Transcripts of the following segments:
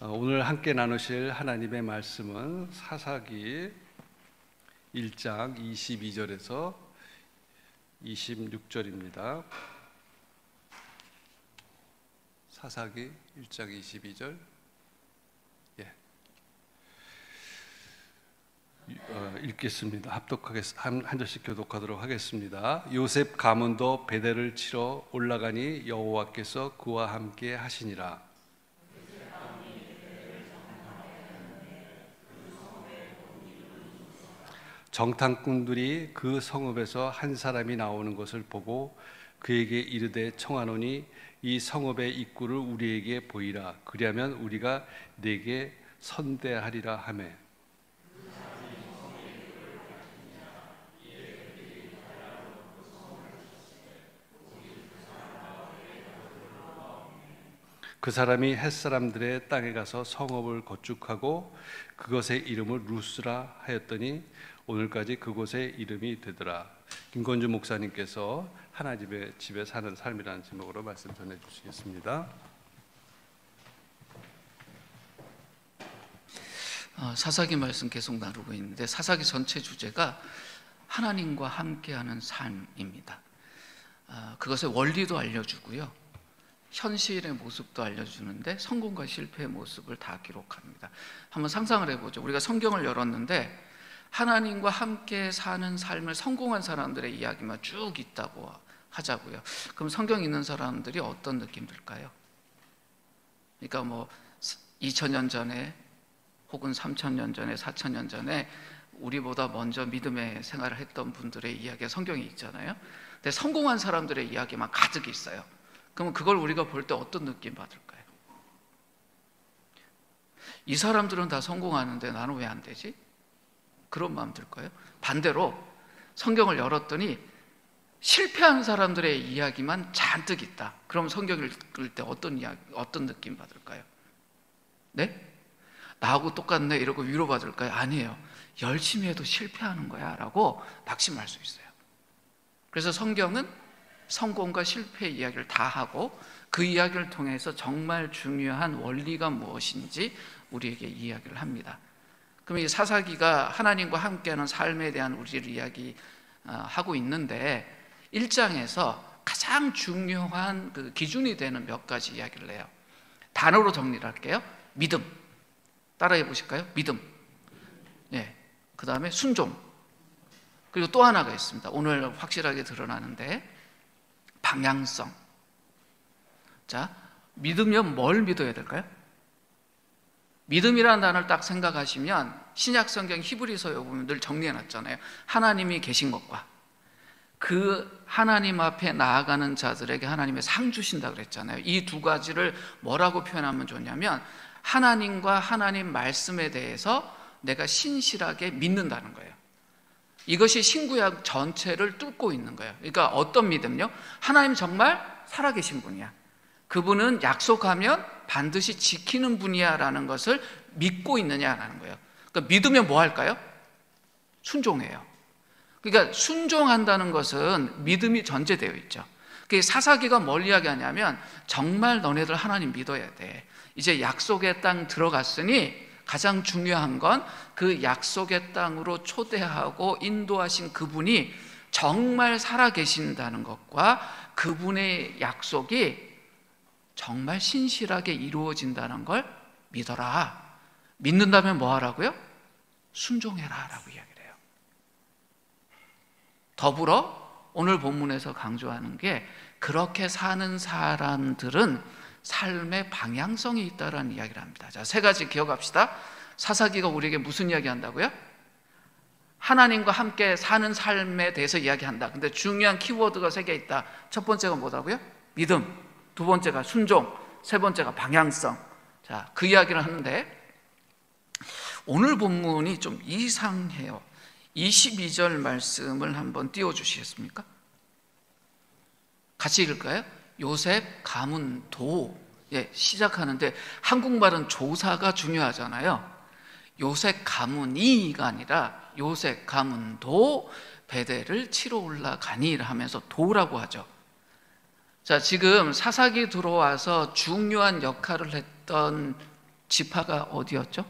오늘 함께 나누실 하나님의 말씀은 사사기 1장 22절에서 26절입니다. 사사기 1장 22절. 읽겠습니다. 한 절씩 교독하도록 하겠습니다. 요셉 가문도 베델을 치러 올라가니 여호와께서 그와 함께 하시니라. 정탐꾼들이 그 성읍에서 한 사람이 나오는 것을 보고 그에게 이르되 청하노니 이 성읍의 입구를 우리에게 보이라. 그리하면 우리가 네게 선대하리라 하매. 그 사람이 햇사람들의 땅에 가서 성읍을 건축하고 그것의 이름을 루스라 하였더니 오늘까지 그곳의 이름이 되더라. 김건주 목사님께서 하나님의 집에 사는 삶이라는 제목으로 말씀 전해 주시겠습니다. 사사기 말씀 계속 나누고 있는데 사사기 전체 주제가 하나님과 함께하는 삶입니다. 그것의 원리도 알려주고요, 현실의 모습도 알려주는데 성공과 실패의 모습을 다 기록합니다. 한번 상상을 해보죠. 우리가 성경을 열었는데 하나님과 함께 사는 삶을 성공한 사람들의 이야기만 쭉 있다고 하자고요. 그럼 성경 있는 사람들이 어떤 느낌 들까요? 그러니까 2000년 전에 혹은 3000년 전에 4000년 전에 우리보다 먼저 믿음의 생활을 했던 분들의 이야기가 성경에 있잖아요. 근데 성공한 사람들의 이야기만 가득 있어요. 그러면 그걸 우리가 볼 때 어떤 느낌 받을까요? 이 사람들은 다 성공하는데 나는 왜 안 되지? 그런 마음 들까요? 반대로 성경을 열었더니 실패한 사람들의 이야기만 잔뜩 있다. 그럼 성경을 읽을 때 어떤 느낌 받을까요? 네? 나하고 똑같네 이러고 위로받을까요? 아니에요. 열심히 해도 실패하는 거야 라고 낙심할 수 있어요. 그래서 성경은 성공과 실패의 이야기를 다 하고 그 이야기를 통해서 정말 중요한 원리가 무엇인지 우리에게 이야기를 합니다. 그럼 이 사사기가 하나님과 함께하는 삶에 대한 우리를 이야기하고 있는데 1장에서 가장 중요한 그 기준이 되는 몇 가지 이야기를 해요. 단어로 정리를 할게요. 믿음. 따라해 보실까요? 믿음. 그 다음에 순종. 그리고 또 하나가 있습니다. 오늘 확실하게 드러나는데 방향성. 자, 믿으면 뭘 믿어야 될까요? 믿음이라는 단어를 딱 생각하시면 신약성경 히브리서에 보면 늘 정리해놨잖아요. 하나님이 계신 것과 그 하나님 앞에 나아가는 자들에게 하나님의 상 주신다 그랬잖아요. 이 두 가지를 뭐라고 표현하면 좋냐면 하나님과 하나님 말씀에 대해서 내가 신실하게 믿는다는 거예요. 이것이 신구약 전체를 뚫고 있는 거예요. 그러니까 어떤 믿음요? 하나님 정말 살아계신 분이야. 그분은 약속하면 반드시 지키는 분이야 라는 것을 믿고 있느냐라는 거예요. 그러니까 믿으면 뭐 할까요? 순종해요. 그러니까 순종한다는 것은 믿음이 전제되어 있죠. 사사기가 뭘 이야기하냐면 정말 너네들 하나님 믿어야 돼. 이제 약속의 땅 들어갔으니 가장 중요한 건 그 약속의 땅으로 초대하고 인도하신 그분이 정말 살아계신다는 것과 그분의 약속이 정말 신실하게 이루어진다는 걸 믿어라. 믿는다면 뭐 하라고요? 순종해라 라고 이야기를 해요. 더불어 오늘 본문에서 강조하는 게 그렇게 사는 사람들은 삶의 방향성이 있다라는 이야기를 합니다. 자, 세 가지 기억합시다. 사사기가 우리에게 무슨 이야기 한다고요? 하나님과 함께 사는 삶에 대해서 이야기한다. 근데 중요한 키워드가 세 개 있다. 첫 번째가 뭐라고요? 믿음. 두 번째가 순종. 세 번째가 방향성. 자, 그 이야기를 하는데 오늘 본문이 좀 이상해요. 22절 말씀을 한번 띄워주시겠습니까? 같이 읽을까요? 요셉 가문 도. 시작하는데 한국말은 조사가 중요하잖아요. 요셉 가문이가 아니라 요셉 가문도 베델을 치러 올라가니 하면서 도라고 하죠. 자, 지금 사사기 들어와서 중요한 역할을 했던 지파가 어디였죠?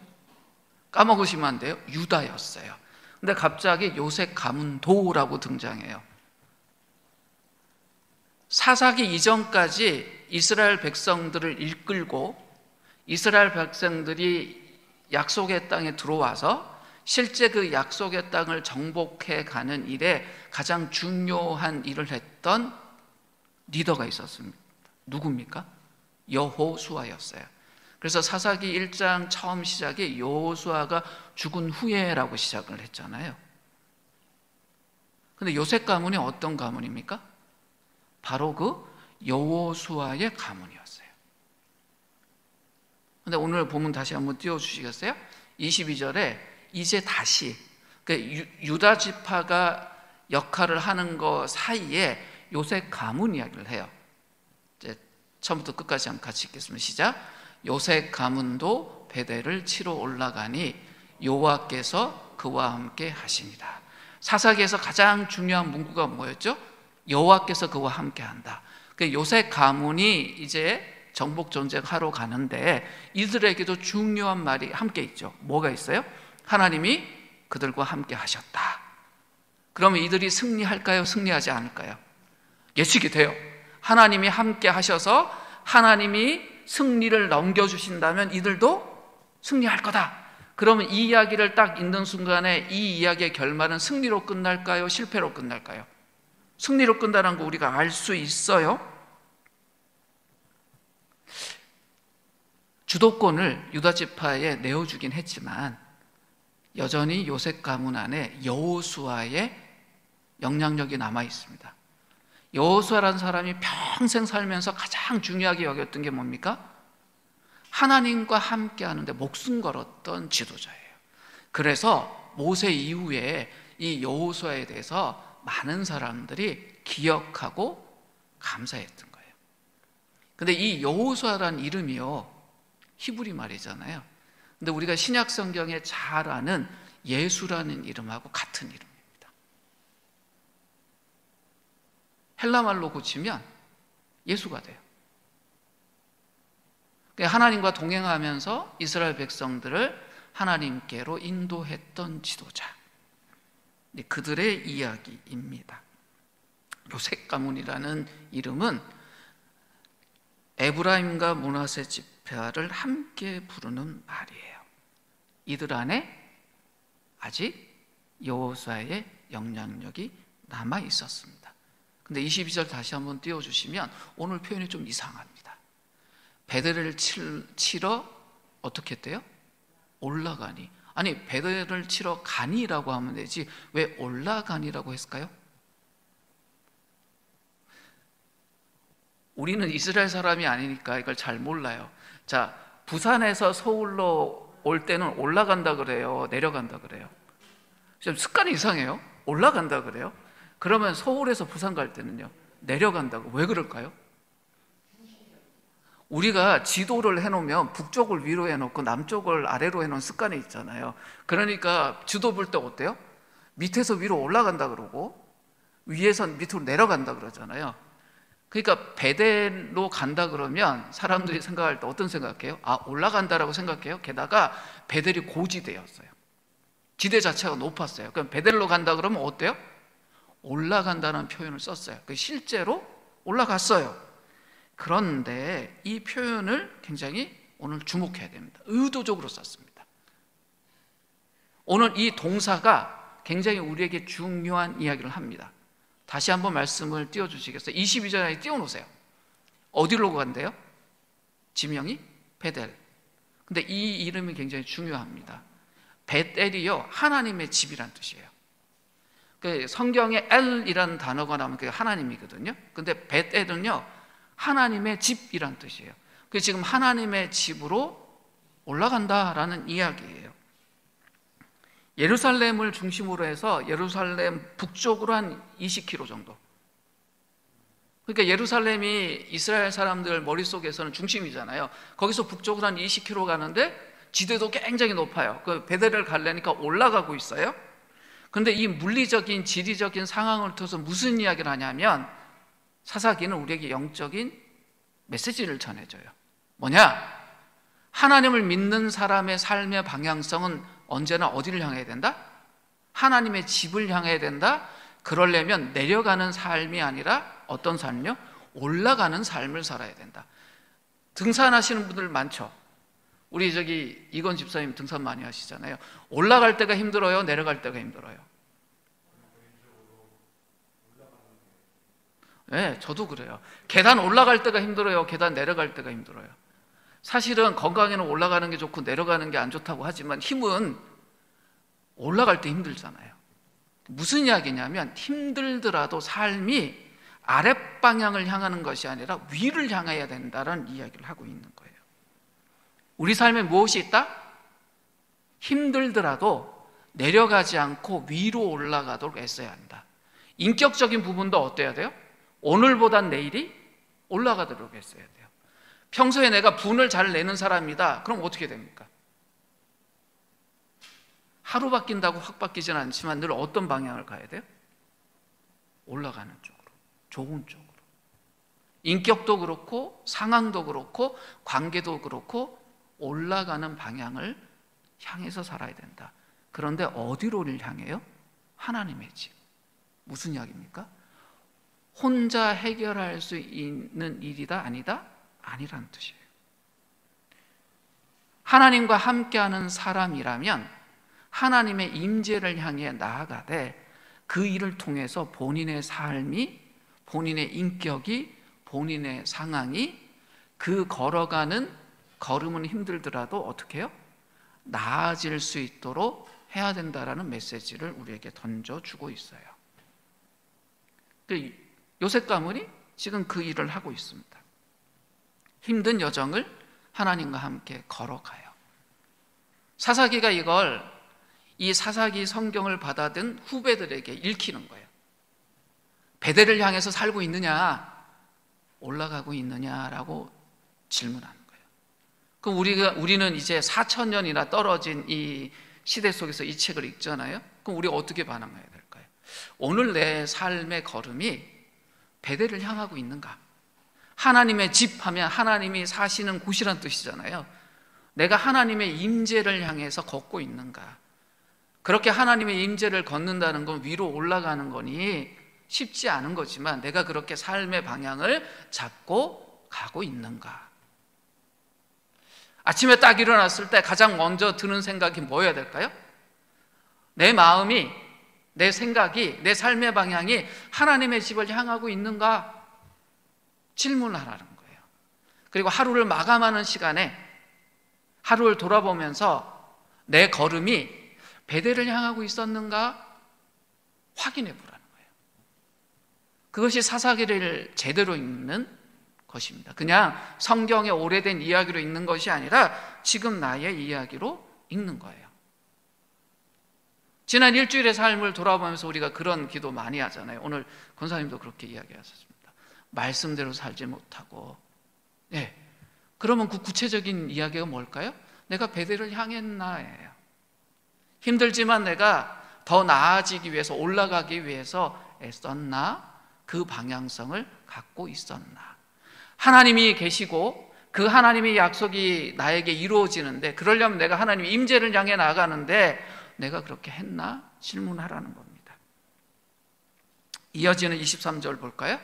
까먹으시면 안 돼요. 유다였어요. 근데 갑자기 요셉 가문도라고 등장해요. 사사기 이전까지 이스라엘 백성들을 이끌고 이스라엘 백성들이 약속의 땅에 들어와서 실제 그 약속의 땅을 정복해 가는 일에 가장 중요한 일을 했던 리더가 있었습니다. 누굽니까? 여호수아였어요. 그래서 사사기 1장 처음 시작이 여호수아가 죽은 후에라고 시작을 했잖아요. 근데 요셉 가문이 어떤 가문입니까? 바로 그 여호수아의 가문이었어요. 근데 오늘 본문 다시 한번 띄워주시겠어요? 22절에 이제 다시 유다 지파가 역할을 하는 거 사이에 요셉 가문 이야기를 해요. 이제 처음부터 끝까지 한번 같이 읽겠습니다. 시작. 요셉 가문도 베델을 치러 올라가니 여호와께서 그와 함께 하시니라. 사사기에서 가장 중요한 문구가 뭐였죠? 여호와께서 그와 함께 한다. 요셉 가문이 이제 정복 전쟁하러 가는데 이들에게도 중요한 말이 함께 있죠. 뭐가 있어요? 하나님이 그들과 함께 하셨다. 그러면 이들이 승리할까요? 승리하지 않을까요? 예측이 돼요. 하나님이 함께 하셔서 하나님이 승리를 넘겨주신다면 이들도 승리할 거다. 그러면 이 이야기를 딱 읽는 순간에 이 이야기의 결말은 승리로 끝날까요? 실패로 끝날까요? 승리로 끝나는 거 우리가 알 수 있어요. 주도권을 유다 지파에 내어주긴 했지만 여전히 요셉 가문 안에 여호수아의 영향력이 남아 있습니다. 여호수아라는 사람이 평생 살면서 가장 중요하게 여겼던 게 뭡니까? 하나님과 함께 하는데 목숨 걸었던 지도자예요. 그래서 모세 이후에 이 여호수아에 대해서 많은 사람들이 기억하고 감사했던 거예요. 근데 이 여호수아라는 이름이요, 히브리 말이잖아요. 근데 우리가 신약 성경에 잘 아는 예수라는 이름하고 같은 이름입니다. 헬라 말로 고치면 예수가 돼요. 하나님과 동행하면서 이스라엘 백성들을 하나님께로 인도했던 지도자, 그들의 이야기입니다. 요셉 가문이라는 이름은 에브라임과 므낫세 지파를 함께 부르는 말이에요. 이들 안에 아직 여호수아의 영향력이 남아 있었습니다. 근데 22절 다시 한번 띄워주시면 오늘 표현이 좀 이상합니다. 베델을 치러 어떻게 했대요? 올라가니. 아니, 베델을 치러 가니라고 하면 되지 왜 올라가니라고 했을까요? 우리는 이스라엘 사람이 아니니까 이걸 잘 몰라요. 자, 부산에서 서울로 올 때는 올라간다 그래요? 내려간다 그래요? 좀 습관이 이상해요. 올라간다 그래요? 그러면 서울에서 부산 갈 때는요? 내려간다고. 왜 그럴까요? 우리가 지도를 해놓으면 북쪽을 위로 해놓고 남쪽을 아래로 해놓은 습관이 있잖아요. 그러니까 지도 볼 때 어때요? 밑에서 위로 올라간다 그러고 위에서 밑으로 내려간다 그러잖아요. 그러니까 베델로 간다 그러면 사람들이 생각할 때 어떤 생각해요? 아, 올라간다라고 생각해요. 게다가 베델이 고지대였어요. 지대 자체가 높았어요. 그럼 베델로 간다 그러면 어때요? 올라간다는 표현을 썼어요. 실제로 올라갔어요. 그런데 이 표현을 굉장히 오늘 주목해야 됩니다. 의도적으로 썼습니다. 오늘 이 동사가 굉장히 우리에게 중요한 이야기를 합니다. 다시 한번 말씀을 띄워주시겠어요? 22절에 띄워놓으세요. 어디로 간대요? 지명이 베델. 근데 이 이름이 굉장히 중요합니다. 베델이요, 하나님의 집이란 뜻이에요. 성경에 엘이라는 단어가 나오면 그게 하나님이거든요. 근데 베델은요, 하나님의 집이란 뜻이에요. 그래서 지금 하나님의 집으로 올라간다라는 이야기예요. 예루살렘을 중심으로 해서 예루살렘 북쪽으로 한 20km 정도. 그러니까 예루살렘이 이스라엘 사람들 머릿속에서는 중심이잖아요. 거기서 북쪽으로 한 20km 가는데 지대도 굉장히 높아요. 그 베델을 가려니까 올라가고 있어요. 그런데 이 물리적인 지리적인 상황을 통해서 무슨 이야기를 하냐면 사사기는 우리에게 영적인 메시지를 전해줘요. 뭐냐? 하나님을 믿는 사람의 삶의 방향성은 언제나 어디를 향해야 된다? 하나님의 집을 향해야 된다. 그러려면 내려가는 삶이 아니라 어떤 삶이요? 올라가는 삶을 살아야 된다. 등산하시는 분들 많죠. 우리 이건 집사님 등산 많이 하시잖아요. 올라갈 때가 힘들어요? 내려갈 때가 힘들어요? 네, 저도 그래요. 계단 올라갈 때가 힘들어요? 계단 내려갈 때가 힘들어요? 사실은 건강에는 올라가는 게 좋고 내려가는 게 안 좋다고 하지만 힘은 올라갈 때 힘들잖아요. 무슨 이야기냐면 힘들더라도 삶이 아랫방향을 향하는 것이 아니라 위를 향해야 된다는 이야기를 하고 있는 거예요. 우리 삶에 무엇이 있다? 힘들더라도 내려가지 않고 위로 올라가도록 애써야 한다. 인격적인 부분도 어때야 돼요? 오늘보단 내일이 올라가도록 애써야 돼요. 평소에 내가 분을 잘 내는 사람이다. 그럼 어떻게 됩니까? 하루 바뀐다고 확 바뀌지는 않지만 늘 어떤 방향을 가야 돼요? 올라가는 쪽으로, 좋은 쪽으로. 인격도 그렇고 상황도 그렇고 관계도 그렇고 올라가는 방향을 향해서 살아야 된다. 그런데 어디로를 향해요? 하나님의 집. 무슨 이야기입니까? 혼자 해결할 수 있는 일이다? 아니다? 아니라는 뜻이에요. 하나님과 함께하는 사람이라면 하나님의 임재를 향해 나아가되 그 일을 통해서 본인의 삶이, 본인의 인격이, 본인의 상황이 그 걸어가는 걸음은 힘들더라도 어떻게 해요? 나아질 수 있도록 해야 된다라는 메시지를 우리에게 던져주고 있어요. 요셉 가문이 지금 그 일을 하고 있습니다. 힘든 여정을 하나님과 함께 걸어가요. 사사기가 이 사사기 성경을 받아든 후배들에게 읽히는 거예요. 베델을 향해서 살고 있느냐, 올라가고 있느냐라고 질문하는 거예요. 그럼 우리는 이제 4,000년이나 떨어진 이 시대 속에서 이 책을 읽잖아요. 그럼 우리가 어떻게 반응해야 될까요? 오늘 내 삶의 걸음이 베델을 향하고 있는가? 하나님의 집 하면 하나님이 사시는 곳이란 뜻이잖아요. 내가 하나님의 임재를 향해서 걷고 있는가? 그렇게 하나님의 임재를 걷는다는 건 위로 올라가는 거니 쉽지 않은 거지만 내가 그렇게 삶의 방향을 잡고 가고 있는가? 아침에 딱 일어났을 때 가장 먼저 드는 생각이 뭐여야 될까요? 내 마음이, 내 생각이, 내 삶의 방향이 하나님의 집을 향하고 있는가? 질문하라는 거예요. 그리고 하루를 마감하는 시간에 하루를 돌아보면서 내 걸음이 베델을 향하고 있었는가 확인해 보라는 거예요. 그것이 사사기를 제대로 읽는 것입니다. 그냥 성경의 오래된 이야기로 읽는 것이 아니라 지금 나의 이야기로 읽는 거예요. 지난 일주일의 삶을 돌아보면서 우리가 그런 기도 많이 하잖아요. 오늘 권사님도 그렇게 이야기하셨습니다. 말씀대로 살지 못하고. 네. 그러면 그 구체적인 이야기가 뭘까요? 내가 베델을 향했나예요. 힘들지만 내가 더 나아지기 위해서, 올라가기 위해서 애썼나? 그 방향성을 갖고 있었나? 하나님이 계시고 그 하나님의 약속이 나에게 이루어지는데, 그러려면 내가 하나님의 임재를 향해 나아가는데 내가 그렇게 했나? 질문하라는 겁니다. 이어지는 23절 볼까요?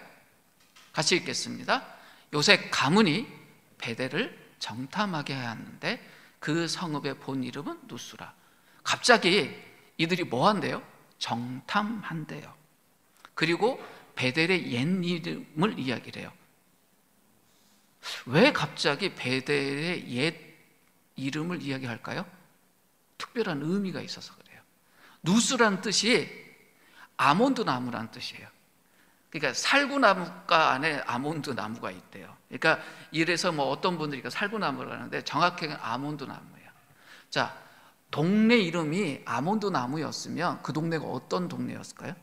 같이 읽겠습니다. 요셉 가문이 베델을 정탐하게 하였는데 그 성읍의 본 이름은 누스라. 갑자기 이들이 뭐 한대요? 정탐한대요. 그리고 베델의 옛 이름을 이야기를 해요. 왜 갑자기 베델의 옛 이름을 이야기할까요? 특별한 의미가 있어서 그래요. 누스란 뜻이 아몬드 나무란 뜻이에요. 그러니까 살구나무가 안에 아몬드 나무가 있대요. 그러니까 이래서 뭐 어떤 분들이 살구나무를 하는데 정확하게 아몬드 나무예요. 자, 동네 이름이 아몬드 나무였으면 그 동네가 어떤 동네였을까요?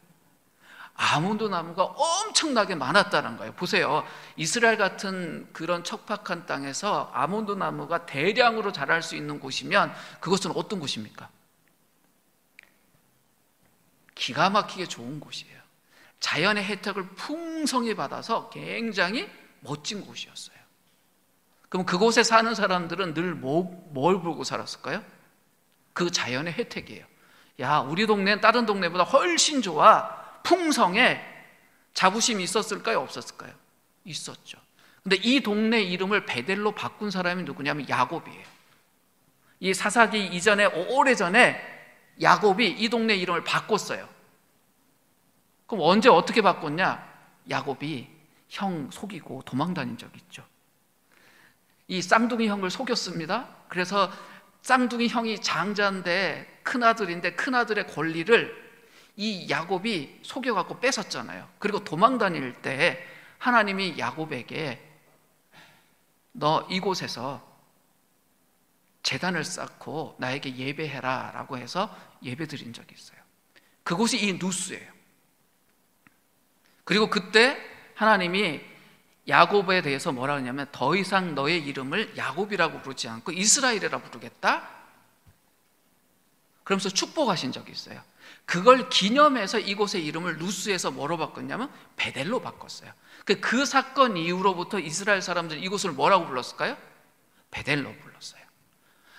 아몬드 나무가 엄청나게 많았다는 거예요. 보세요. 이스라엘 같은 그런 척박한 땅에서 아몬드 나무가 대량으로 자랄 수 있는 곳이면 그것은 어떤 곳입니까? 기가 막히게 좋은 곳이에요. 자연의 혜택을 풍성히 받아서 굉장히 멋진 곳이었어요. 그럼 그곳에 사는 사람들은 늘 뭘 보고 살았을까요? 그 자연의 혜택이에요. 야, 우리 동네는 다른 동네보다 훨씬 좋아, 풍성해. 자부심이 있었을까요? 없었을까요? 있었죠. 근데 이 동네 이름을 베델로 바꾼 사람이 누구냐면 야곱이에요. 이 사사기 이전에 오래전에 야곱이 이 동네 이름을 바꿨어요. 그럼 언제 어떻게 바꿨냐? 야곱이 형 속이고 도망 다닌 적이 있죠. 이 쌍둥이 형을 속였습니다. 그래서 쌍둥이 형이 장자인데 큰아들인데 큰아들의 권리를 이 야곱이 속여갖고 뺏었잖아요. 그리고 도망 다닐 때 하나님이 야곱에게 너 이곳에서 제단을 쌓고 나에게 예배해라 라고 해서 예배 드린 적이 있어요. 그곳이 이 누스예요. 그리고 그때 하나님이 야곱에 대해서 뭐라 하냐면 더 이상 너의 이름을 야곱이라고 부르지 않고 이스라엘이라 부르겠다. 그러면서 축복하신 적이 있어요. 그걸 기념해서 이곳의 이름을 누스에서 뭐로 바꿨냐면 베델로 바꿨어요. 그 사건 이후로부터 이스라엘 사람들이 이곳을 뭐라고 불렀을까요? 베델로 불렀어요.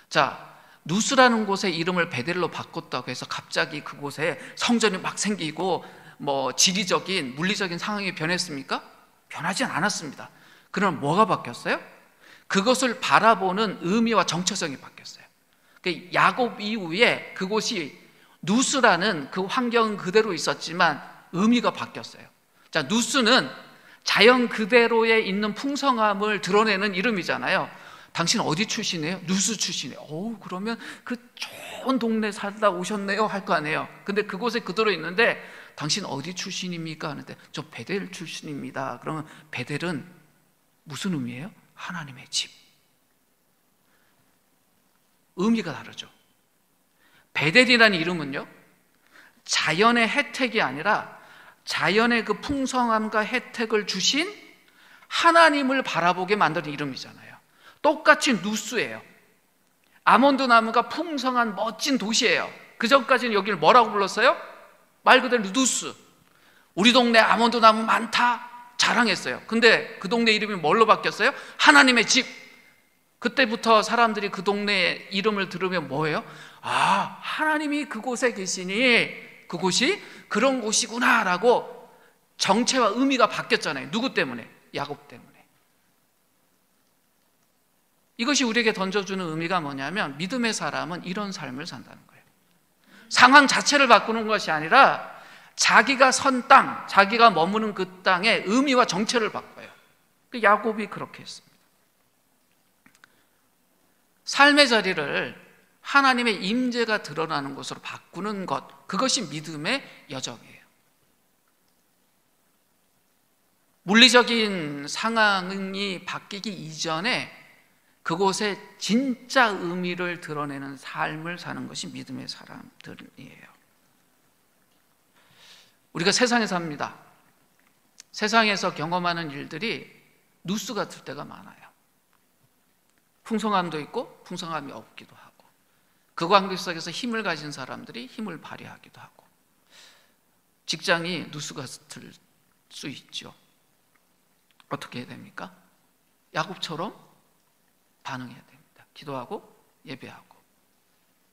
자, 누스라는 곳의 이름을 베델로 바꿨다고 해서 갑자기 그곳에 성전이 막 생기고 뭐 지리적인 물리적인 상황이 변했습니까? 변하지 않았습니다. 그럼 뭐가 바뀌었어요? 그것을 바라보는 의미와 정체성이 바뀌었어요. 야곱 이후에 그곳이 누스라는 그 환경 그대로 있었지만 의미가 바뀌었어요. 자, 누스는 자연 그대로에 있는 풍성함을 드러내는 이름이잖아요. 당신 어디 출신이에요? 누스 출신이에요. 그러면 그 좋은 동네 살다 오셨네요 할 거 아니에요. 근데 그곳에 그대로 있는데 당신 어디 출신입니까? 하는데 저 베델 출신입니다. 그러면 베델은 무슨 의미예요? 하나님의 집. 의미가 다르죠. 베델이라는 이름은요, 자연의 혜택이 아니라 자연의 그 풍성함과 혜택을 주신 하나님을 바라보게 만드는 이름이잖아요. 똑같이 누스예요. 아몬드 나무가 풍성한 멋진 도시예요. 그 전까지는 여기를 뭐라고 불렀어요? 말 그대로 누스. 우리 동네 아몬드 나무 많다 자랑했어요. 근데 그 동네 이름이 뭘로 바뀌었어요? 하나님의 집. 그때부터 사람들이 그 동네 이름을 들으면 뭐예요? 아, 하나님이 그곳에 계시니 그곳이 그런 곳이구나 라고 정체와 의미가 바뀌었잖아요. 누구 때문에? 야곱 때문에. 이것이 우리에게 던져주는 의미가 뭐냐면 믿음의 사람은 이런 삶을 산다는 거예요. 상황 자체를 바꾸는 것이 아니라 자기가 선 땅, 자기가 머무는 그 땅의 의미와 정체를 바꿔요. 야곱이 그렇게 했습니다. 삶의 자리를 하나님의 임재가 드러나는 곳으로 바꾸는 것, 그것이 믿음의 여정이에요. 물리적인 상황이 바뀌기 이전에 그곳에 진짜 의미를 드러내는 삶을 사는 것이 믿음의 사람들이에요. 우리가 세상에 삽니다. 세상에서 경험하는 일들이 누스 같을 때가 많아요. 풍성함도 있고 풍성함이 없기도 하고, 그 관계 속에서 힘을 가진 사람들이 힘을 발휘하기도 하고, 직장이 누스 같을 수 있죠. 어떻게 해야 됩니까? 야곱처럼 반응해야 됩니다. 기도하고 예배하고.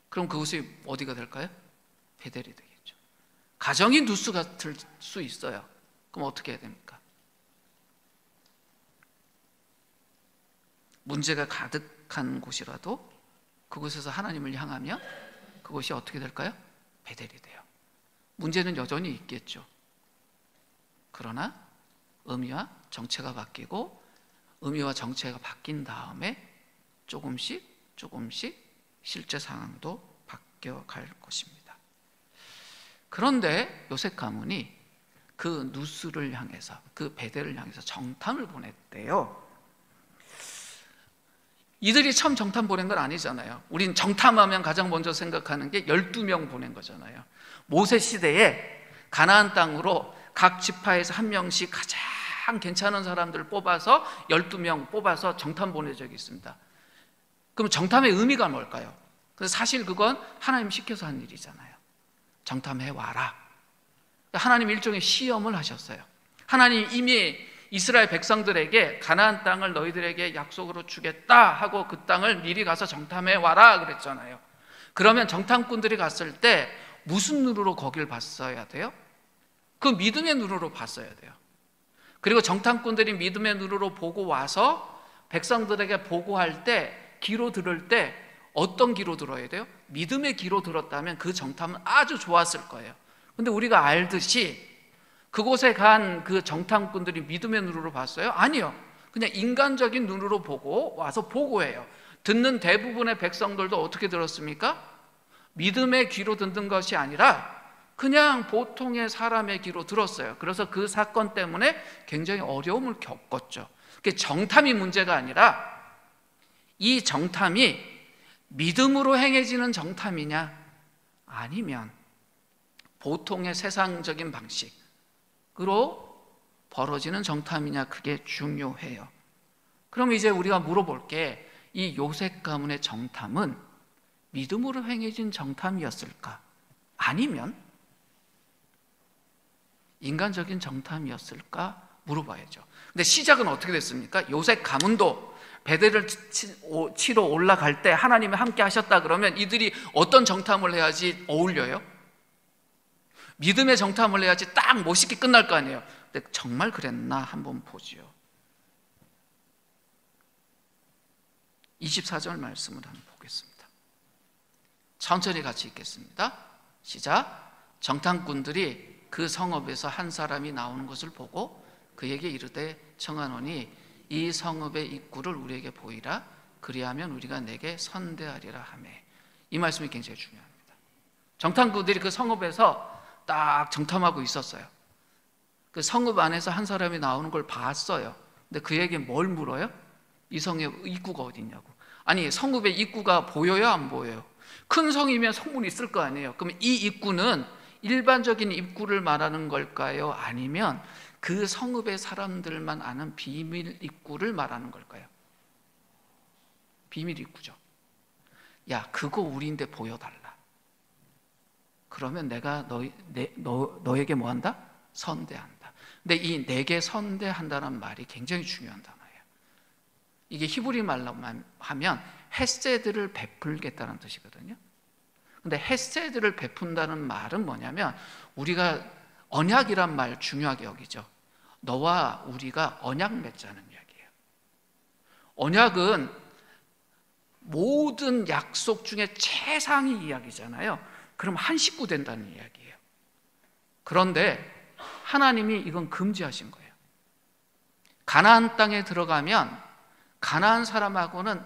그럼 그것이 어디가 될까요? 베델이 되겠죠. 가정이 누스 같을 수 있어요. 그럼 어떻게 해야 됩니까? 문제가 가득한 곳이라도 그곳에서 하나님을 향하면 그것이 어떻게 될까요? 베델이 돼요. 문제는 여전히 있겠죠. 그러나 의미와 정체가 바뀌고, 의미와 정체가 바뀐 다음에 조금씩 실제 상황도 바뀌어갈 것입니다. 그런데 요셉 가문이 그 누스를 향해서, 그 베델을 향해서 정탐을 보냈대요. 이들이 처음 정탐 보낸 건 아니잖아요. 우린 정탐하면 가장 먼저 생각하는 게 12명 보낸 거잖아요. 모세 시대에 가나안 땅으로 각 지파에서 한 명씩 가장 괜찮은 사람들을 뽑아서 12명 뽑아서 정탐 보낸 적이 있습니다. 그럼 정탐의 의미가 뭘까요? 그래서 사실 그건 하나님 시켜서 한 일이잖아요. 정탐해 와라. 하나님 일종의 시험을 하셨어요. 하나님 이미 이스라엘 백성들에게 가나안 땅을 너희들에게 약속으로 주겠다 하고 그 땅을 미리 가서 정탐해 와라 그랬잖아요. 그러면 정탐꾼들이 갔을 때 무슨 눈으로 거길 봤어야 돼요? 그 믿음의 눈으로 봤어야 돼요. 그리고 정탐꾼들이 믿음의 눈으로 보고 와서 백성들에게 보고할 때, 기로 들을 때 어떤 기로 들어야 돼요? 믿음의 기로 들었다면 그 정탐은 아주 좋았을 거예요. 근데 우리가 알듯이 그곳에 간 그 정탐꾼들이 믿음의 눈으로 봤어요? 아니요. 그냥 인간적인 눈으로 보고 와서 보고해요. 듣는 대부분의 백성들도 어떻게 들었습니까? 믿음의 귀로 듣는 것이 아니라 그냥 보통의 사람의 귀로 들었어요. 그래서 그 사건 때문에 굉장히 어려움을 겪었죠. 그게 정탐이 문제가 아니라 이 정탐이 믿음으로 행해지는 정탐이냐 아니면 보통의 세상적인 방식으로 벌어지는 정탐이냐, 그게 중요해요. 그럼 이제 우리가 물어볼 게, 이 요셉 가문의 정탐은 믿음으로 행해진 정탐이었을까? 아니면 인간적인 정탐이었을까? 물어봐야죠. 근데 시작은 어떻게 됐습니까? 요셉 가문도 베델을 치러 올라갈 때 하나님이 함께 하셨다 그러면 이들이 어떤 정탐을 해야지 어울려요? 믿음의 정탐을 해야지 딱 멋있게 끝날 거 아니에요. 근데 정말 그랬나 한번 보지요. 24절 말씀을 한번 보겠습니다. 천천히 같이 읽겠습니다. 시작. 정탐꾼들이 그 성읍에서 한 사람이 나오는 것을 보고 그에게 이르되 청하노니 이 성읍의 입구를 우리에게 보이라. 그리하면 우리가 내게 선대하리라 하매. 이 말씀이 굉장히 중요합니다. 정탐꾼들이 그 성읍에서 딱 정탐하고 있었어요. 그 성읍 안에서 한 사람이 나오는 걸 봤어요. 근데 그에게 뭘 물어요? 이 성의 입구가 어디 있냐고. 아니, 성읍의 입구가 보여요, 안 보여요? 큰 성이면 성문이 있을 거 아니에요. 그럼 이 입구는 일반적인 입구를 말하는 걸까요? 아니면 그 성읍의 사람들만 아는 비밀 입구를 말하는 걸까요? 비밀 입구죠. 야, 그거 우리인데 보여달라. 그러면 내가 너에게 뭐 한다? 선대한다. 근데 이 내게 선대한다는 말이 굉장히 중요한 단어예요. 이게 히브리 말로 하면 헤세드를 베풀겠다는 뜻이거든요. 근데 헤세드를 베푼다는 말은 뭐냐면, 우리가 언약이란 말 중요하게 여기죠. 너와 우리가 언약 맺자는 이야기예요. 언약은 모든 약속 중에 최상위 이야기잖아요. 그럼 한 식구 된다는 이야기예요. 그런데 하나님이 이건 금지하신 거예요. 가나안 땅에 들어가면 가나안 사람하고는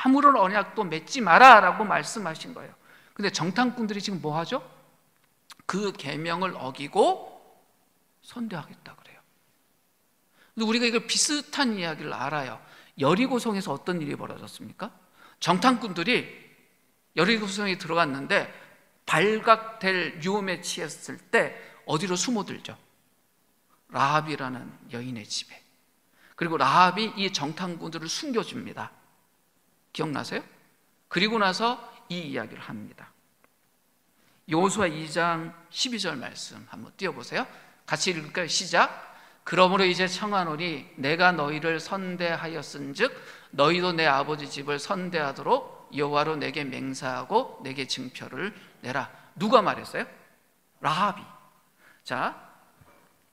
아무런 언약도 맺지 마라 라고 말씀하신 거예요. 근데 정탐꾼들이 지금 뭐 하죠? 그 계명을 어기고 선대하겠다 그래요. 근데 우리가 이걸 비슷한 이야기를 알아요. 여리고성에서 어떤 일이 벌어졌습니까? 정탐꾼들이 여리고성에 들어갔는데 발각될 위험에 처했을 때 어디로 숨어들죠? 라합이라는 여인의 집에. 그리고 라합이 이 정탐꾼들을 숨겨줍니다. 기억나세요? 그리고 나서 이 이야기를 합니다. 여호수아 2장 12절 말씀 한번 띄워보세요. 같이 읽을까요? 시작. 그러므로 이제 청하노니 내가 너희를 선대하였은즉 너희도 내 아버지 집을 선대하도록 여호와로 내게 맹세하고 내게 증표를 내라. 누가 말했어요? 라합이. 자,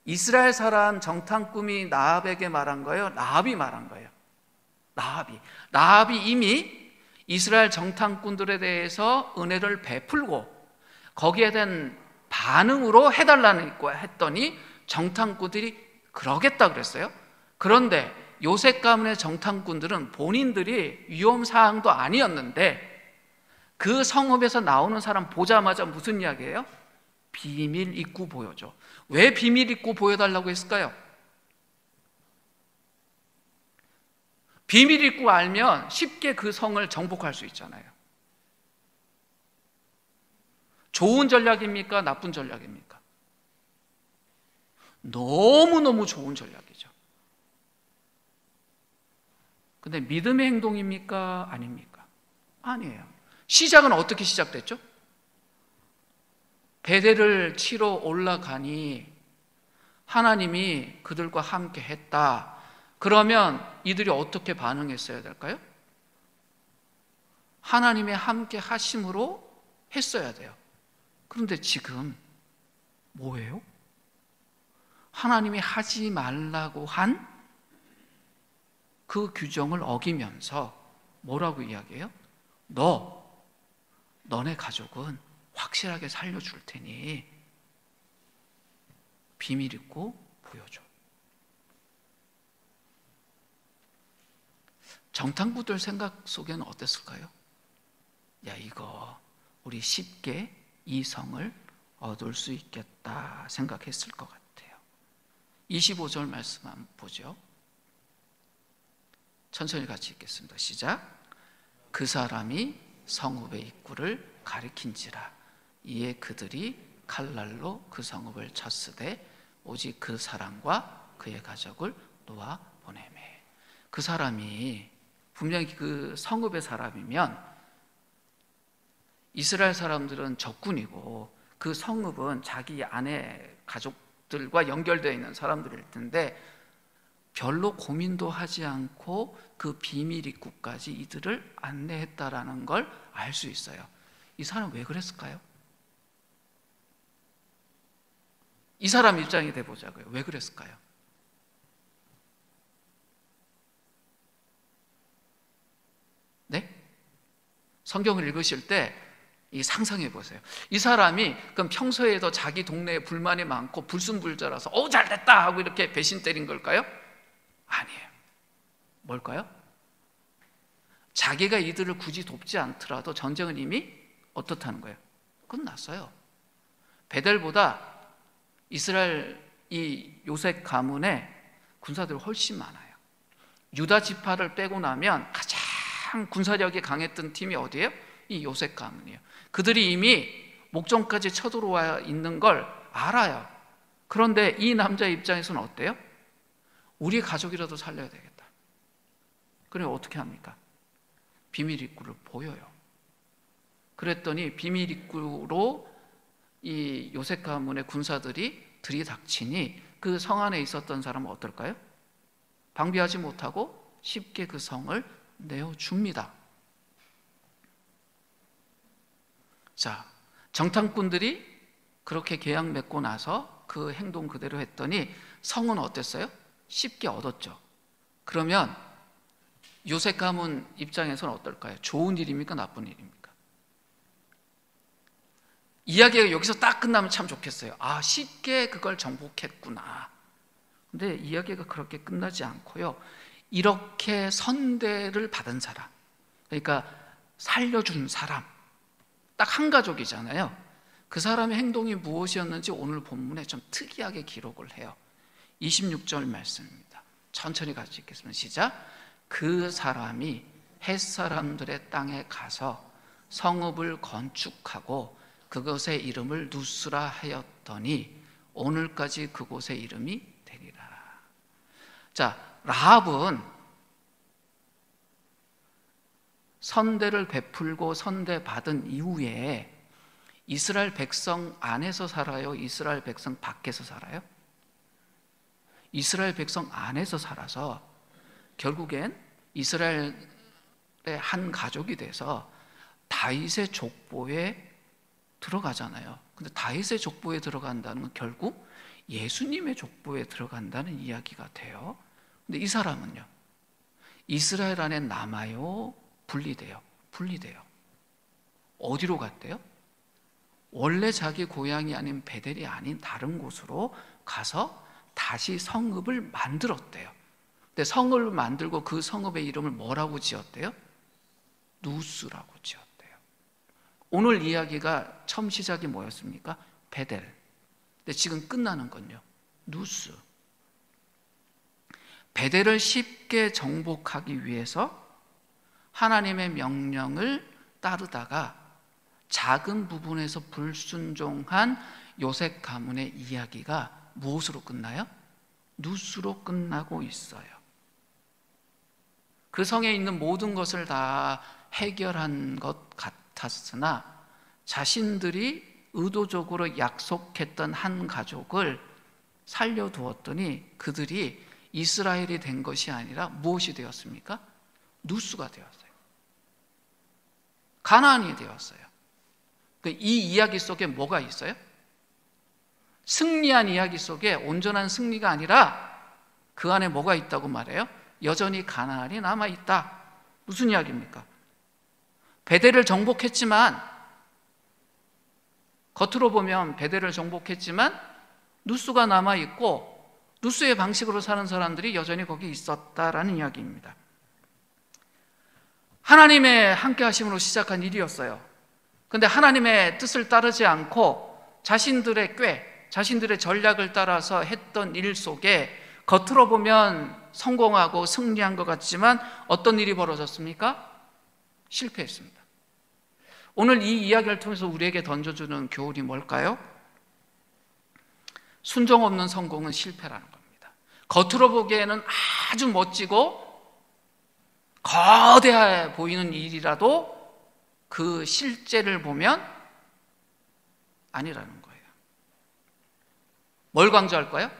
이스라엘 사람 정탐꾼이 라합에게 말한 거예요? 라합이 말한 거예요? 라합이 이미 이스라엘 정탐꾼들에 대해서 은혜를 베풀고 거기에 대한 반응으로 해달라는 거 했더니 정탐꾼들이 그러겠다 그랬어요. 그런데 요셉 가문의 정탐꾼들은 본인들이 위험사항도 아니었는데 그 성읍에서 나오는 사람 보자마자 무슨 이야기예요? 비밀 입구 보여줘. 왜 비밀 입구 보여달라고 했을까요? 비밀 입구 알면 쉽게 그 성을 정복할 수 있잖아요. 좋은 전략입니까? 나쁜 전략입니까? 너무너무 좋은 전략이죠. 근데 믿음의 행동입니까? 아닙니까? 아니에요. 시작은 어떻게 시작됐죠? 베델을 치러 올라가니 하나님이 그들과 함께 했다. 그러면 이들이 어떻게 반응했어야 될까요? 하나님의 함께 하심으로 했어야 돼요. 그런데 지금 뭐예요? 하나님이 하지 말라고 한 그 규정을 어기면서 뭐라고 이야기해요? 너네 가족은 확실하게 살려줄 테니 비밀 있고 보여줘. 정탐꾼들 생각 속에는 어땠을까요? 야, 이거 우리 쉽게 이 성을 얻을 수 있겠다 생각했을 것 같아요. 25절 말씀 한번 보죠. 천천히 같이 읽겠습니다. 시작. 그 사람이 성읍의 입구를 가리킨지라. 이에 그들이 칼날로 그 성읍을 쳤으되 오직 그 사람과 그의 가족을 놓아 보내매. 그 사람이 분명히 그 성읍의 사람이면 이스라엘 사람들은 적군이고 그 성읍은 자기 아내 가족들과 연결되어 있는 사람들일 텐데 별로 고민도 하지 않고 그 비밀 입구까지 이들을 안내했다라는 걸 알 수 있어요. 이 사람 왜 그랬을까요? 이 사람 입장이 돼보자고요. 왜 그랬을까요? 네? 성경을 읽으실 때 이 상상해 보세요. 이 사람이 그럼 평소에도 자기 동네에 불만이 많고 불순불자라서 잘됐다 하고 이렇게 배신 때린 걸까요? 아니에요. 뭘까요? 자기가 이들을 굳이 돕지 않더라도 전쟁은 이미 어떻다는 거예요? 끝났어요. 베델보다 이스라엘 이 요셉 가문의 군사들이 훨씬 많아요. 유다 지파를 빼고 나면 가장 군사력이 강했던 팀이 어디예요? 이 요셉 가문이에요. 그들이 이미 목전까지 쳐들어와 있는 걸 알아요. 그런데 이 남자 입장에서는 어때요? 우리 가족이라도 살려야 되겠다. 그럼 어떻게 합니까? 비밀 입구를 보여요. 그랬더니 비밀 입구로 이 요셉 가문의 군사들이 들이닥치니 그 성 안에 있었던 사람은 어떨까요? 방비하지 못하고 쉽게 그 성을 내어줍니다. 자, 정탐꾼들이 그렇게 계약 맺고 나서 그 행동 그대로 했더니 성은 어땠어요? 쉽게 얻었죠. 그러면 요셉 가문 입장에서는 어떨까요? 좋은 일입니까? 나쁜 일입니까? 이야기가 여기서 딱 끝나면 참 좋겠어요. 쉽게 그걸 정복했구나. 근데 이야기가 그렇게 끝나지 않고요. 이렇게 선대를 받은 사람, 그러니까 살려준 사람, 딱 한 가족이잖아요. 그 사람의 행동이 무엇이었는지 오늘 본문에 좀 특이하게 기록을 해요. 26절 말씀입니다. 천천히 같이 읽겠습니다. 시작. 그 사람이 헷사람들의 땅에 가서 성읍을 건축하고 그것의 이름을 누스라 하였더니 오늘까지 그곳의 이름이 되리라. 자, 라합은 선대를 베풀고 선대받은 이후에 이스라엘 백성 안에서 살아요? 이스라엘 백성 밖에서 살아요? 이스라엘 백성 안에서 살아서 결국엔 이스라엘의 한 가족이 돼서 다윗의 족보에 들어가잖아요. 근데 다윗의 족보에 들어간다는 건 결국 예수님의 족보에 들어간다는 이야기가 돼요. 근데 이 사람은요, 이스라엘 안에 남아요? 분리돼요? 분리돼요. 어디로 갔대요? 원래 자기 고향이 아닌 베델이 아닌 다른 곳으로 가서 다시 성읍을 만들었대요. 근데 성읍을 만들고 그 성읍의 이름을 뭐라고 지었대요? 누스라고 지었대요. 오늘 이야기가 처음 시작이 뭐였습니까? 베델. 근데 지금 끝나는 건요, 누스. 베델을 쉽게 정복하기 위해서 하나님의 명령을 따르다가 작은 부분에서 불순종한 요셉 가문의 이야기가 무엇으로 끝나요? 누스로 끝나고 있어요. 그 성에 있는 모든 것을 다 해결한 것 같았으나 자신들이 의도적으로 약속했던 한 가족을 살려두었더니 그들이 이스라엘이 된 것이 아니라 무엇이 되었습니까? 누수가 되었어요. 가나안이 되었어요. 이 이야기 속에 뭐가 있어요? 승리한 이야기 속에 온전한 승리가 아니라 그 안에 뭐가 있다고 말해요? 여전히 가나안이 남아있다. 무슨 이야기입니까? 베델을 정복했지만, 겉으로 보면 베델을 정복했지만 누수가 남아있고 누수의 방식으로 사는 사람들이 여전히 거기 있었다라는 이야기입니다. 하나님의 함께 하심으로 시작한 일이었어요. 그런데 하나님의 뜻을 따르지 않고 자신들의 꾀, 자신들의 전략을 따라서 했던 일 속에 겉으로 보면 성공하고 승리한 것 같지만 어떤 일이 벌어졌습니까? 실패했습니다. 오늘 이 이야기를 통해서 우리에게 던져주는 교훈이 뭘까요? 순종 없는 성공은 실패라는 겁니다. 겉으로 보기에는 아주 멋지고 거대해 보이는 일이라도 그 실제를 보면 아니라는 거예요. 뭘 강조할까요?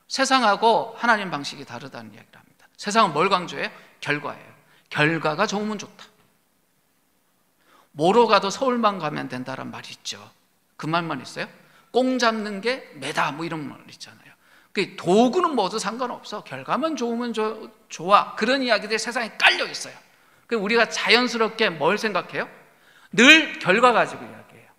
세상하고 하나님 방식이 다르다는 이야기를 합니다. 세상은 뭘 강조해요? 결과예요. 결과가 좋으면 좋다. 뭐로 가도 서울만 가면 된다는 말이 있죠. 그 말만 있어요? 꽁 잡는 게 매다 뭐 이런 말 있잖아요. 그 도구는 뭐도 상관없어. 결과만 좋으면 좋아. 그런 이야기들이 세상에 깔려 있어요. 우리가 자연스럽게 뭘 생각해요? 늘 결과 가지고 이야기해요.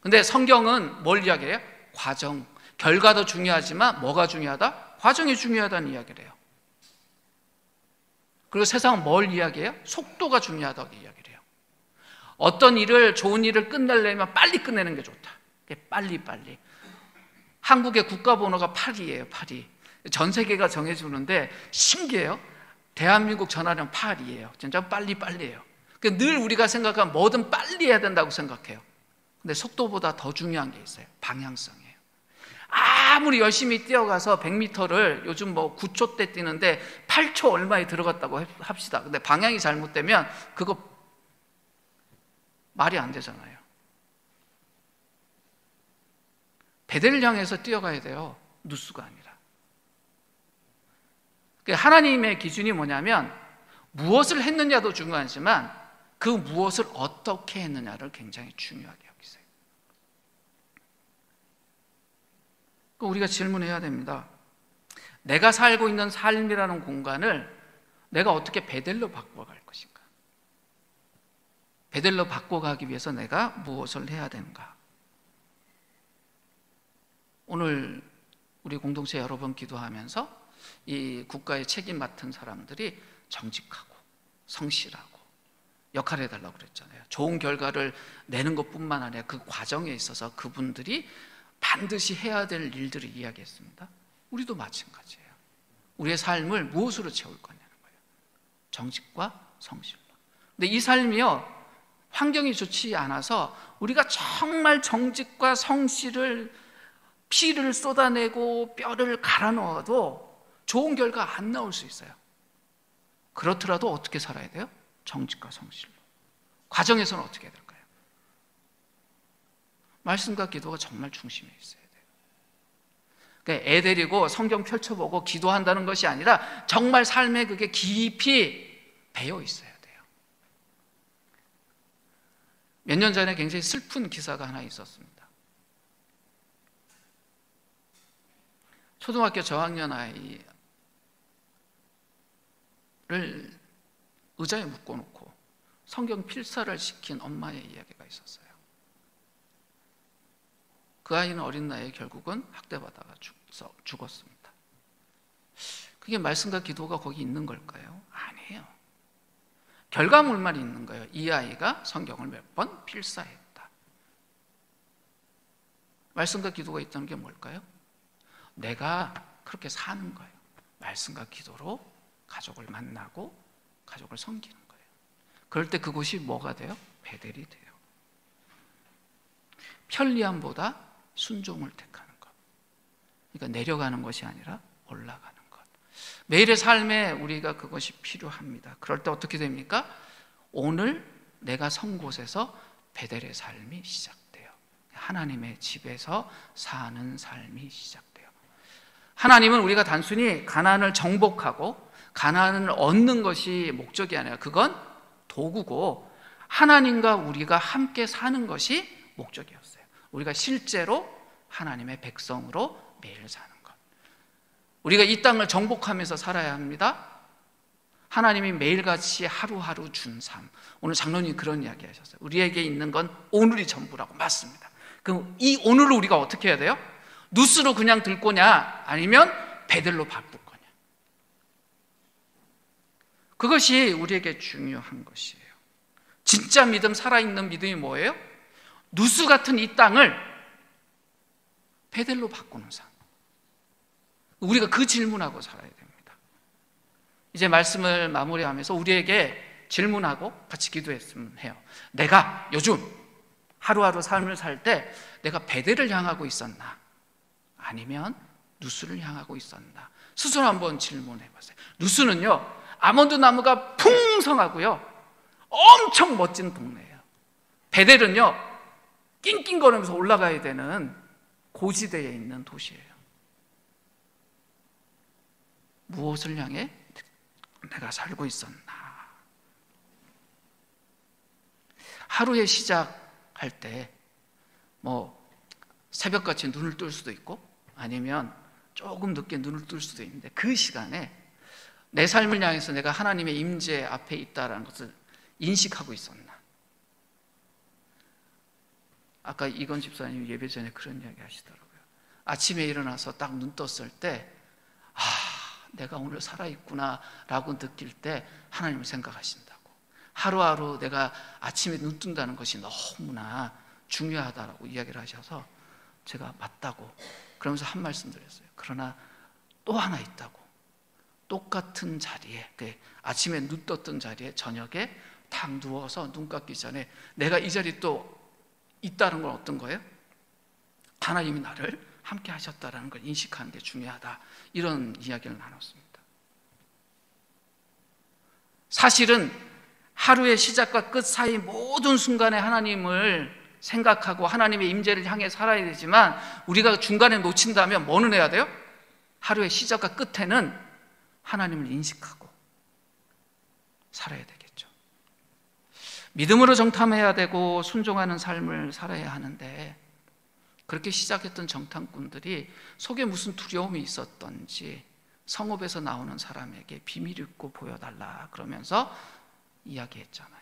근데 성경은 뭘 이야기해요? 과정. 결과도 중요하지만 뭐가 중요하다? 과정이 중요하다는 이야기를 해요. 그리고 세상은 뭘 이야기해요? 속도가 중요하다고 이야기를 해요. 어떤 일을, 좋은 일을 끝내려면 빨리 끝내는 게 좋다. 빨리. 한국의 국가번호가 8이에요. 8이. 전 세계가 정해주는데 신기해요. 대한민국 전화량 8이에요. 진짜 빨리예요. 늘 우리가 생각하면 뭐든 빨리 해야 된다고 생각해요. 근데 속도보다 더 중요한 게 있어요. 방향성이에요. 아무리 열심히 뛰어가서 100m를 요즘 뭐 9초대 뛰는데 8초 얼마에 들어갔다고 합시다. 근데 방향이 잘못되면 그거 말이 안 되잖아요. 베델을 향해서 뛰어가야 돼요. 누수가 아니라. 하나님의 기준이 뭐냐면 무엇을 했느냐도 중요하지만 그 무엇을 어떻게 했느냐를 굉장히 중요하게 여기세요. 우리가 질문해야 됩니다. 내가 살고 있는 삶이라는 공간을 내가 어떻게 베델로 바꿔갈 것인가? 베델로 바꿔가기 위해서 내가 무엇을 해야 되는가? 오늘 우리 공동체 여러 번 기도하면서 이 국가의 책임 맡은 사람들이 정직하고 성실하고 역할을 해달라고 그랬잖아요. 좋은 결과를 내는 것뿐만 아니라 그 과정에 있어서 그분들이 반드시 해야 될 일들을 이야기했습니다. 우리도 마찬가지예요. 우리의 삶을 무엇으로 채울 거냐는 거예요. 정직과 성실로. 근데 이 삶이요, 환경이 좋지 않아서 우리가 정말 정직과 성실을 피를 쏟아내고 뼈를 갈아 넣어도 좋은 결과 안 나올 수 있어요. 그렇더라도 어떻게 살아야 돼요? 정직과 성실로. 과정에서는 어떻게 해야 될까요? 말씀과 기도가 정말 중심에 있어야 돼요. 그러니까 애 데리고 성경 펼쳐보고 기도한다는 것이 아니라 정말 삶에 그게 깊이 배어 있어야 돼요. 몇 년 전에 굉장히 슬픈 기사가 하나 있었습니다. 초등학교 저학년 아이를 의자에 묶어놓고 성경 필사를 시킨 엄마의 이야기가 있었어요. 그 아이는 어린 나이에 결국은 학대받아가 죽었습니다. 그게 말씀과 기도가 거기 있는 걸까요? 아니에요. 결과물만 있는 거예요. 이 아이가 성경을 몇 번 필사했다. 말씀과 기도가 있다는 게 뭘까요? 내가 그렇게 사는 거예요. 말씀과 기도로 가족을 만나고 가족을 섬기는 거예요. 그럴 때 그곳이 뭐가 돼요? 베델이 돼요. 편리함보다 순종을 택하는 것. 그러니까 내려가는 것이 아니라 올라가는 것. 매일의 삶에 우리가 그것이 필요합니다. 그럴 때 어떻게 됩니까? 오늘 내가 선 곳에서 베델의 삶이 시작돼요. 하나님의 집에서 사는 삶이 시작돼요. 하나님은 우리가 단순히 가나안을 정복하고 가나안을 얻는 것이 목적이 아니라 그건 도구고 하나님과 우리가 함께 사는 것이 목적이었어요. 우리가 실제로 하나님의 백성으로 매일 사는 것. 우리가 이 땅을 정복하면서 살아야 합니다. 하나님이 매일같이 하루하루 준 삶. 오늘 장로님이 그런 이야기 하셨어요. 우리에게 있는 건 오늘이 전부라고. 맞습니다. 그럼 이 오늘을 우리가 어떻게 해야 돼요? 누스로 그냥 들 거냐 아니면 베델로 바꿀 거냐. 그것이 우리에게 중요한 것이에요. 진짜 믿음, 살아있는 믿음이 뭐예요? 누스 같은 이 땅을 베델로 바꾸는 삶. 우리가 그 질문하고 살아야 됩니다. 이제 말씀을 마무리하면서 우리에게 질문하고 같이 기도했으면 해요. 내가 요즘 하루하루 삶을 살 때 내가 베델을 향하고 있었나? 아니면 누스를 향하고 있었나? 스스로 한번 질문해 보세요. 누스는요, 아몬드 나무가 풍성하고요, 엄청 멋진 동네예요. 베델은요, 낑낑거리면서 올라가야 되는 고지대에 있는 도시예요. 무엇을 향해 내가 살고 있었나? 하루의 시작할 때 새벽같이 눈을 뜰 수도 있고 아니면 조금 늦게 눈을 뜰 수도 있는데 그 시간에 내 삶을 향해서 내가 하나님의 임재 앞에 있다는 것을 인식하고 있었나? 아까 이건 집사님 예배 전에 그런 이야기 하시더라고요. 아침에 일어나서 딱 눈 떴을 때 내가 오늘 살아있구나 라고 느낄 때 하나님을 생각하신다고. 하루하루 내가 아침에 눈 뜬다는 것이 너무나 중요하다라고 이야기를 하셔서 제가 맞다고 그러면서 한 말씀 드렸어요. 그러나 또 하나 있다고. 똑같은 자리에, 아침에 눈 떴던 자리에 저녁에 탁 누워서 눈 감기 전에 내가 이 자리에 또 있다는 건 어떤 거예요? 하나님이 나를 함께 하셨다는 걸 인식하는 게 중요하다. 이런 이야기를 나눴습니다. 사실은 하루의 시작과 끝 사이 모든 순간에 하나님을 생각하고 하나님의 임재를 향해 살아야 되지만 우리가 중간에 놓친다면 뭐는 해야 돼요? 하루의 시작과 끝에는 하나님을 인식하고 살아야 되겠죠. 믿음으로 정탐해야 되고 순종하는 삶을 살아야 하는데 그렇게 시작했던 정탐꾼들이 속에 무슨 두려움이 있었던지 성읍에서 나오는 사람에게 비밀 있고 보여달라 그러면서 이야기했잖아요.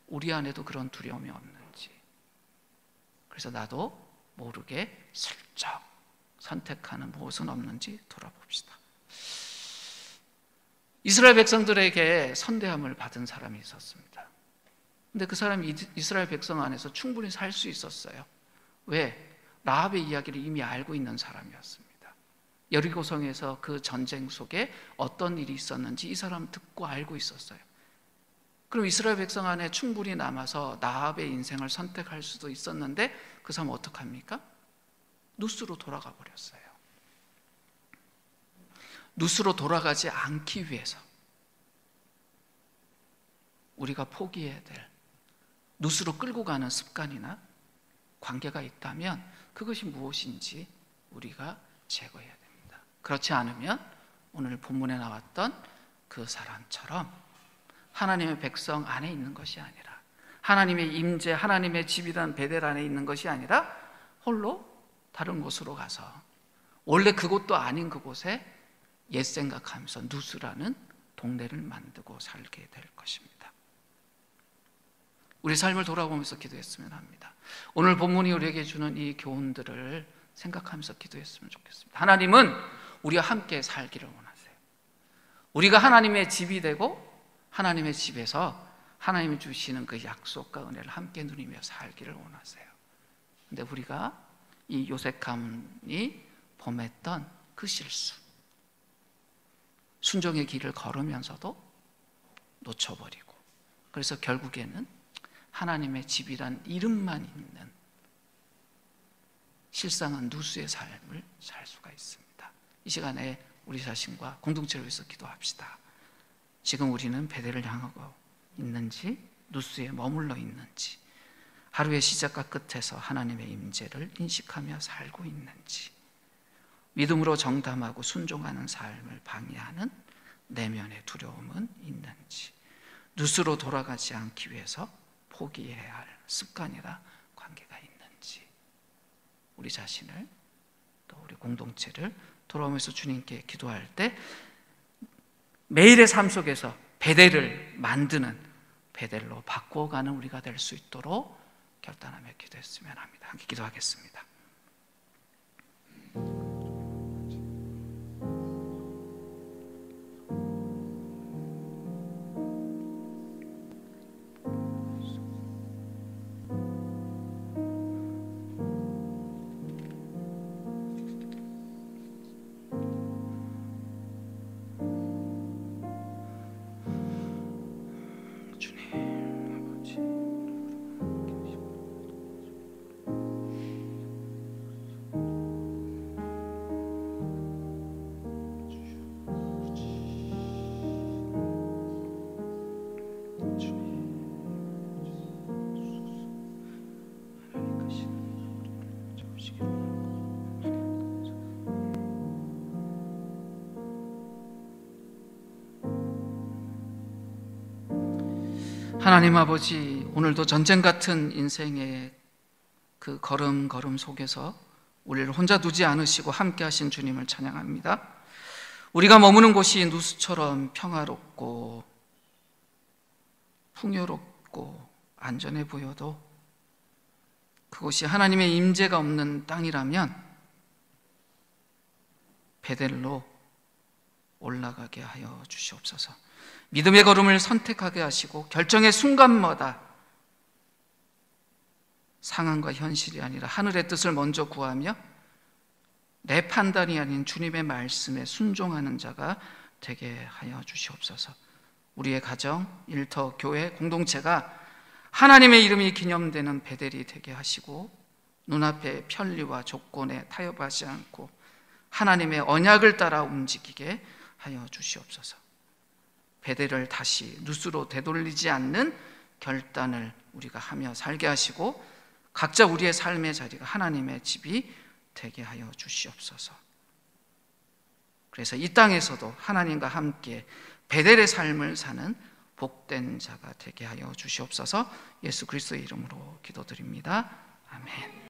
우리 안에도 그런 두려움이 없는지. 그래서 나도 모르게 슬쩍 선택하는 무엇은 없는지 돌아봅시다. 이스라엘 백성들에게 선대함을 받은 사람이 있었습니다. 근데 그 사람이 이스라엘 백성 안에서 충분히 살 수 있었어요. 왜? 라합의 이야기를 이미 알고 있는 사람이었습니다. 여리고성에서 그 전쟁 속에 어떤 일이 있었는지 이 사람 듣고 알고 있었어요. 그럼 이스라엘 백성 안에 충분히 남아서 라합의 인생을 선택할 수도 있었는데 그 사람은 어떡합니까? 누스로 돌아가 버렸어요. 누스로 돌아가지 않기 위해서 우리가 포기해야 될 누스로 끌고 가는 습관이나 관계가 있다면 그것이 무엇인지 우리가 제거해야 됩니다. 그렇지 않으면 오늘 본문에 나왔던 그 사람처럼 하나님의 백성 안에 있는 것이 아니라 하나님의 임재, 하나님의 집이란 베델 안에 있는 것이 아니라 홀로 다른 곳으로 가서 원래 그곳도 아닌 그곳에 옛 생각하면서 누스라는 동네를 만들고 살게 될 것입니다. 우리 삶을 돌아보면서 기도했으면 합니다. 오늘 본문이 우리에게 주는 이 교훈들을 생각하면서 기도했으면 좋겠습니다. 하나님은 우리와 함께 살기를 원하세요. 우리가 하나님의 집이 되고 하나님의 집에서 하나님이 주시는 그 약속과 은혜를 함께 누리며 살기를 원하세요. 근데 우리가 이 요셉 가문이 범했던 그 실수, 순종의 길을 걸으면서도 놓쳐버리고 그래서 결국에는 하나님의 집이란 이름만 있는 실상은 누수의 삶을 살 수가 있습니다. 이 시간에 우리 자신과 공동체를 위해서 기도합시다. 지금 우리는 베델을 향하고 있는지 누수에 머물러 있는지 하루의 시작과 끝에서 하나님의 임재를 인식하며 살고 있는지 믿음으로 정담하고 순종하는 삶을 방해하는 내면의 두려움은 있는지, 누스로 돌아가지 않기 위해서 포기해야 할 습관이나 관계가 있는지, 우리 자신을 또 우리 공동체를 돌아오면서 주님께 기도할 때 매일의 삶 속에서 베델을 만드는, 베델로 바꾸어가는 우리가 될 수 있도록 결단하며 기도했으면 합니다. 함께 기도하겠습니다. 하나님 아버지, 오늘도 전쟁 같은 인생의 그 걸음걸음 속에서 우리를 혼자 두지 않으시고 함께 하신 주님을 찬양합니다. 우리가 머무는 곳이 누스처럼 평화롭고 풍요롭고 안전해 보여도 그곳이 하나님의 임재가 없는 땅이라면 베델로 올라가게 하여 주시옵소서. 믿음의 걸음을 선택하게 하시고 결정의 순간마다 상황과 현실이 아니라 하늘의 뜻을 먼저 구하며 내 판단이 아닌 주님의 말씀에 순종하는 자가 되게 하여 주시옵소서. 우리의 가정, 일터, 교회, 공동체가 하나님의 이름이 기념되는 베델이 되게 하시고 눈앞의 편리와 조건에 타협하지 않고 하나님의 언약을 따라 움직이게 하여 주시옵소서. 베델을 다시 누스로 되돌리지 않는 결단을 우리가 하며 살게 하시고 각자 우리의 삶의 자리가 하나님의 집이 되게 하여 주시옵소서. 그래서 이 땅에서도 하나님과 함께 베델의 삶을 사는 복된 자가 되게 하여 주시옵소서. 예수 그리스도의 이름으로 기도드립니다. 아멘.